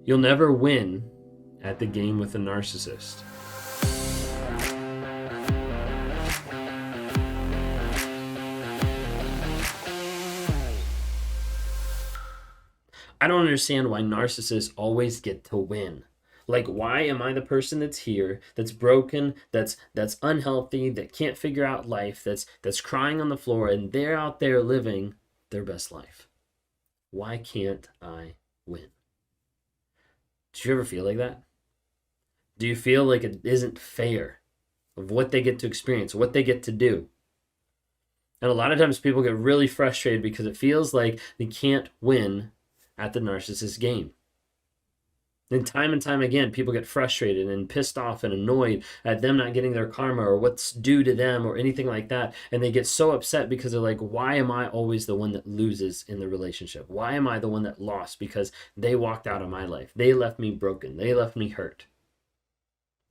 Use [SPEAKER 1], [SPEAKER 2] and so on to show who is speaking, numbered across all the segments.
[SPEAKER 1] You'll never win at the game with a narcissist. I don't understand why narcissists always get to win. Like, why am I the person that's here, that's broken, that's unhealthy, that can't figure out life, that's crying on the floor, and they're out there living their best life? Why can't I win? Do you ever feel like that? Do you feel like it isn't fair of what they get to experience, what they get to do? And a lot of times people get really frustrated because it feels like they can't win at the narcissist game. And time again, people get frustrated and pissed off and annoyed at them not getting their karma or what's due to them or anything like that. And they get so upset because they're like, why am I always the one that loses in the relationship? Why am I the one that lost? Because they walked out of my life. They left me broken. They left me hurt.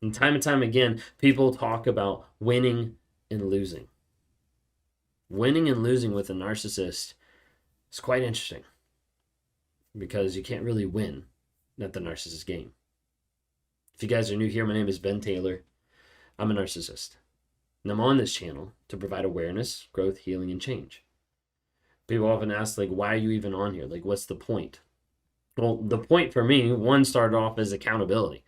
[SPEAKER 1] And time again, people talk about winning and losing. Winning and losing with a narcissist is quite interesting because you can't really win at the narcissist game. If you guys are new here, my name is Ben Taylor. I'm a narcissist. And I'm on this channel to provide awareness, growth, healing, and change. People often ask, like, why are you even on here? Like, what's the point? Well, the point for me, one, started off as accountability.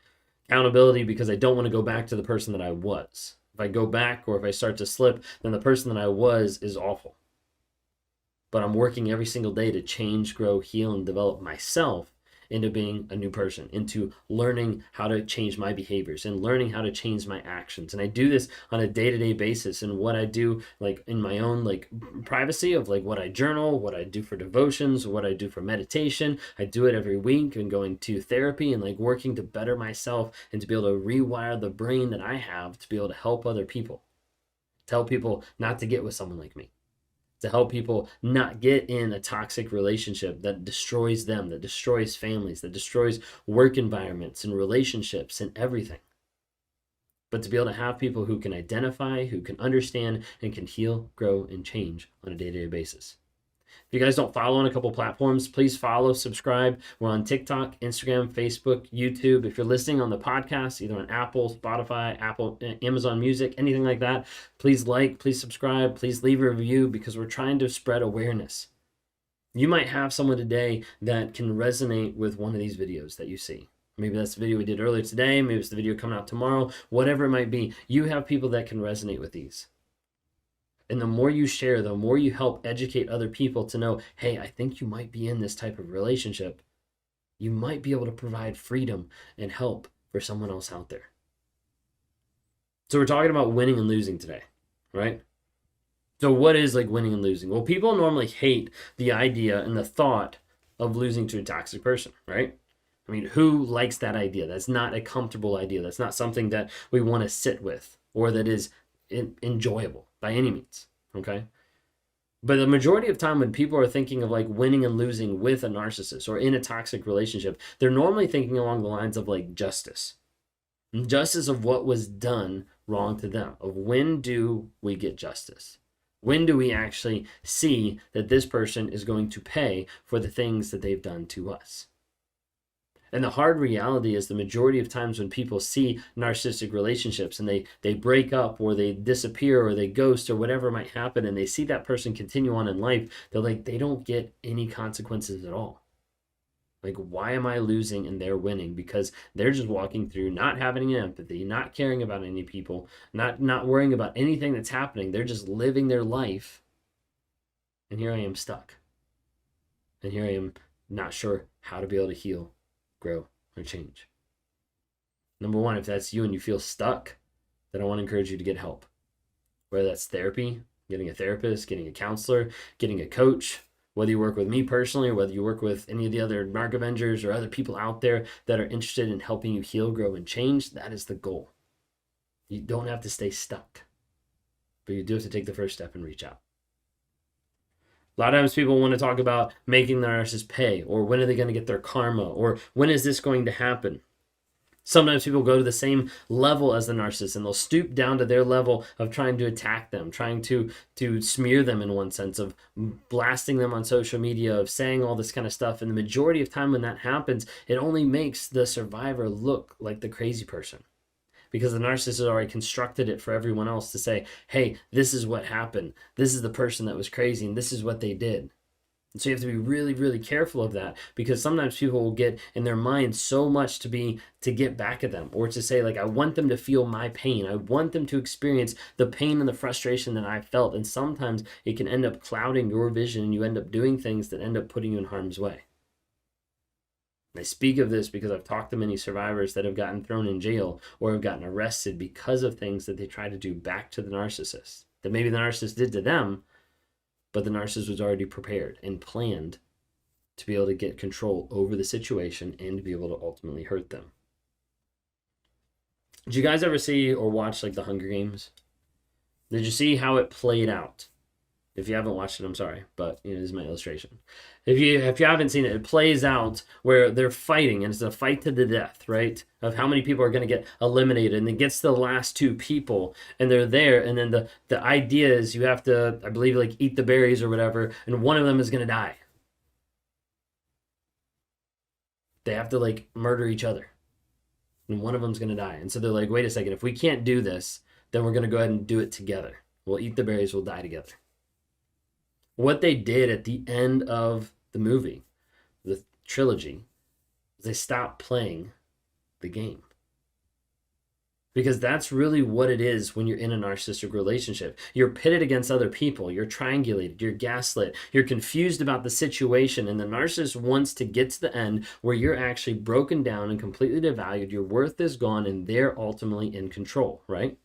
[SPEAKER 1] Accountability because I don't want to go back to the person that I was. If I go back or if I start to slip, then the person that I was is awful. But I'm working every single day to change, grow, heal, and develop myself into being a new person, into learning how to change my behaviors and learning how to change my actions. And I do this on a day-to-day basis. And what I do, like in my own like privacy of like what I journal, what I do for devotions, what I do for meditation, I do it every week and going to therapy and like working to better myself and to be able to rewire the brain that I have to be able to help other people, tell people not to get with someone like me, to help people not get in a toxic relationship that destroys them, that destroys families, that destroys work environments and relationships and everything. But to be able to have people who can identify, who can understand, and can heal, grow, and change on a day-to-day basis. If you guys don't follow on a couple platforms, please follow, subscribe. We're on TikTok, Instagram, Facebook, YouTube. If you're listening on the podcast, either on Apple, Spotify, Amazon Music, anything like that, please like, please subscribe, please leave a review because we're trying to spread awareness. You might have someone today that can resonate with one of these videos that you see. Maybe that's the video we did earlier today. Maybe it's the video coming out tomorrow. Whatever it might be, you have people that can resonate with these. And the more you share, the more you help educate other people to know, hey, I think you might be in this type of relationship. You might be able to provide freedom and help for someone else out there. So we're talking about winning and losing today, right? So what is like winning and losing? Well, people normally hate the idea and the thought of losing to a toxic person, right? I mean, who likes that idea? That's not a comfortable idea. That's not something that we want to sit with or that is enjoyable by any means, okay? But the majority of time when people are thinking of like winning and losing with a narcissist or in a toxic relationship, they're normally thinking along the lines of like justice. Justice of what was done wrong to them, of when do we get justice? When do we actually see that this person is going to pay for the things that they've done to us? And the hard reality is the majority of times when people see narcissistic relationships and they break up or they disappear or they ghost or whatever might happen and they see that person continue on in life, they're like, they don't get any consequences at all. Like, why am I losing and they're winning? Because they're just walking through, not having any empathy, not caring about any people, not worrying about anything that's happening. They're just living their life. And here I am stuck. And here I am not sure how to be able to heal, grow, or change. Number one, if that's you and you feel stuck, then I want to encourage you to get help. Whether that's therapy, getting a therapist, getting a counselor, getting a coach, whether you work with me personally or whether you work with any of the other Narc Avengers or other people out there that are interested in helping you heal, grow, and change, that is the goal. You don't have to stay stuck, but you do have to take the first step and reach out. A lot of times people want to talk about making the narcissist pay, or when are they going to get their karma, or when is this going to happen? Sometimes people go to the same level as the narcissist and they'll stoop down to their level of trying to attack them, trying to smear them in one sense, of blasting them on social media, of saying all this kind of stuff. And the majority of time when that happens, it only makes the survivor look like the crazy person, because the narcissist has already constructed it for everyone else to say, hey, this is what happened. This is the person that was crazy and this is what they did. And so you have to be really, really careful of that, because sometimes people will get in their mind so much to get back at them, or to say, like, I want them to feel my pain. I want them to experience the pain and the frustration that I felt. And sometimes it can end up clouding your vision and you end up doing things that end up putting you in harm's way. I speak of this because I've talked to many survivors that have gotten thrown in jail or have gotten arrested because of things that they try to do back to the narcissist, that maybe the narcissist did to them, but the narcissist was already prepared and planned to be able to get control over the situation and to be able to ultimately hurt them. Did you guys ever see or watch like the Hunger Games? Did you see how it played out? If you haven't watched it, I'm sorry, but this is my illustration. If you haven't seen it, it plays out where they're fighting, and it's a fight to the death, right? Of how many people are going to get eliminated, and it gets to the last two people, and they're there, and then the idea is you have to, I believe, like eat the berries or whatever, and one of them is going to die. They have to like murder each other, and one of them's going to die. And so they're like, wait a second, if we can't do this, then we're going to go ahead and do it together. We'll eat the berries, we'll die together. What they did at the end of the movie, the trilogy, is they stopped playing the game. Because that's really what it is when you're in a narcissistic relationship. You're pitted against other people. You're triangulated. You're gaslit. You're confused about the situation. And the narcissist wants to get to the end where you're actually broken down and completely devalued. Your worth is gone and they're ultimately in control, right?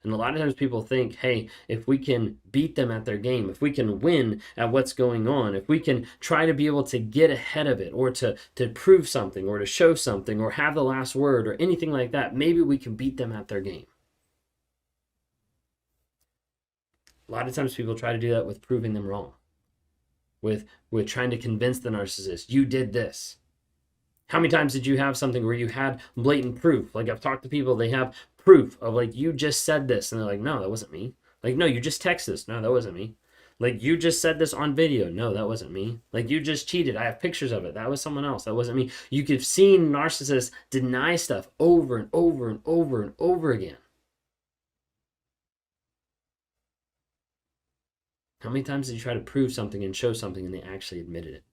[SPEAKER 1] And a lot of times people think, hey, if we can beat them at their game, if we can win at what's going on, if we can try to be able to get ahead of it, or to prove something, or to show something, or have the last word, or anything like that, maybe we can beat them at their game. A lot of times people try to do that with proving them wrong, with trying to convince the narcissist, you did this. How many times did you have something where you had blatant proof? Like, I've talked to people, they have proof of like, you just said this, and they're like, no, that wasn't me. Like, no, you just texted this. No, that wasn't me. Like, you just said this on video. No, that wasn't me. Like, you just cheated. I have pictures of it. That was someone else. That wasn't me. You could have seen narcissists deny stuff over and over and over and over again. How many times did you try to prove something and show something and they actually admitted it?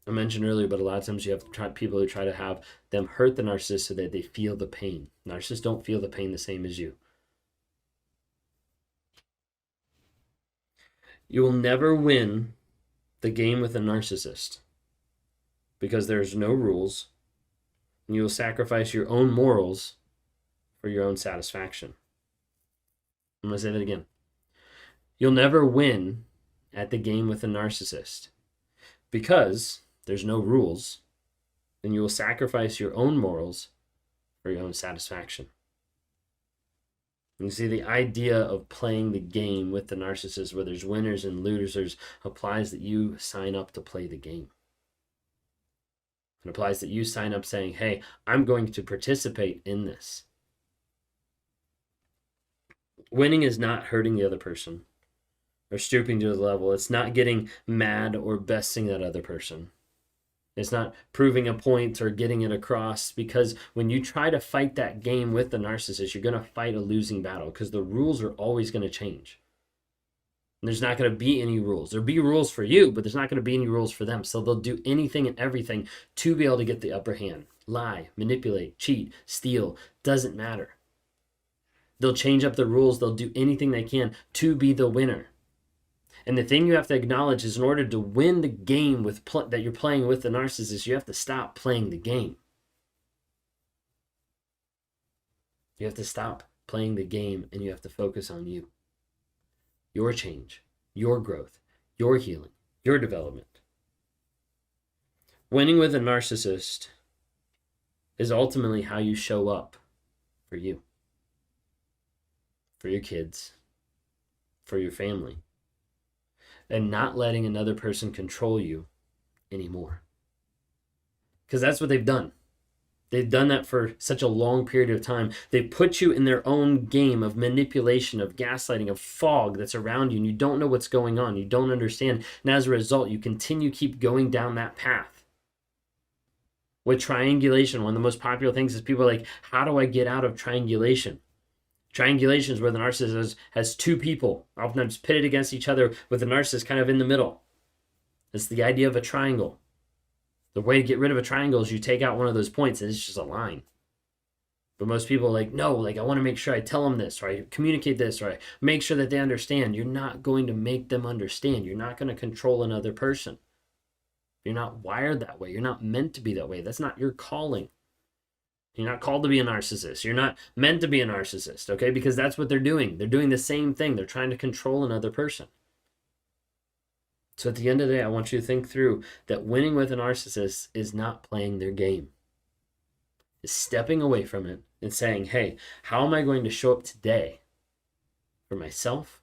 [SPEAKER 1] I mentioned earlier, but a lot of times you have people who try to have them hurt the narcissist so that they feel the pain. Narcissists don't feel the pain the same as you. You will never win the game with a narcissist because there's no rules, and you will sacrifice your own morals for your own satisfaction. I'm going to say that again. You'll never win at the game with a narcissist because there's no rules, and you will sacrifice your own morals for your own satisfaction. You see, the idea of playing the game with the narcissist where there's winners and losers applies that you sign up to play the game. It applies that you sign up saying, hey, I'm going to participate in this. Winning is not hurting the other person or stooping to the level. It's not getting mad or besting that other person. It's not proving a point or getting it across, because when you try to fight that game with the narcissist, you're going to fight a losing battle because the rules are always going to change. And there's not going to be any rules. There'll be rules for you, but there's not going to be any rules for them. So they'll do anything and everything to be able to get the upper hand. Lie, manipulate, cheat, steal, doesn't matter. They'll change up the rules. They'll do anything they can to be the winner. And the thing you have to acknowledge is in order to win the game that you're playing with the narcissist, you have to stop playing the game. You have to stop playing the game and you have to focus on you. Your change, your growth, your healing, your development. Winning with a narcissist is ultimately how you show up for you, for your kids, for your family, and not letting another person control you anymore. because that's what they've done. They've done that for such a long period of time. They put you in their own game of manipulation, of gaslighting, of fog that's around you, and you don't know what's going on. You don't understand. And as a result, you keep going down that path. With triangulation, one of the most popular things is people are like, how do I get out of triangulation? Triangulation is where the narcissist has two people, oftentimes pitted against each other, with the narcissist kind of in the middle. It's the idea of a triangle. The way to get rid of a triangle is you take out one of those points and it's just a line. But most people are like, no, like I want to make sure I tell them this, or I communicate this, or I make sure that they understand. You're not going to make them understand. You're not going to control another person. You're not wired that way. You're not meant to be that way. That's not your calling. You're not called to be a narcissist. You're not meant to be a narcissist, okay? Because that's what they're doing. They're doing the same thing. They're trying to control another person. So at the end of the day, I want you to think through that winning with a narcissist is not playing their game. It's stepping away from it and saying, hey, how am I going to show up today for myself,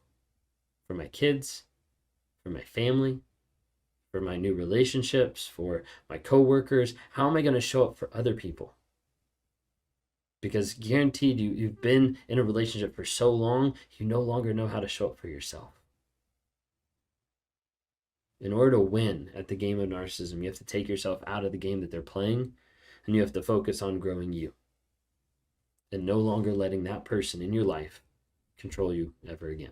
[SPEAKER 1] for my kids, for my family, for my new relationships, for my coworkers? How am I going to show up for other people? Because guaranteed, you've been in a relationship for so long, you no longer know how to show up for yourself. In order to win at the game of narcissism, you have to take yourself out of the game that they're playing, and you have to focus on growing you and no longer letting that person in your life control you ever again.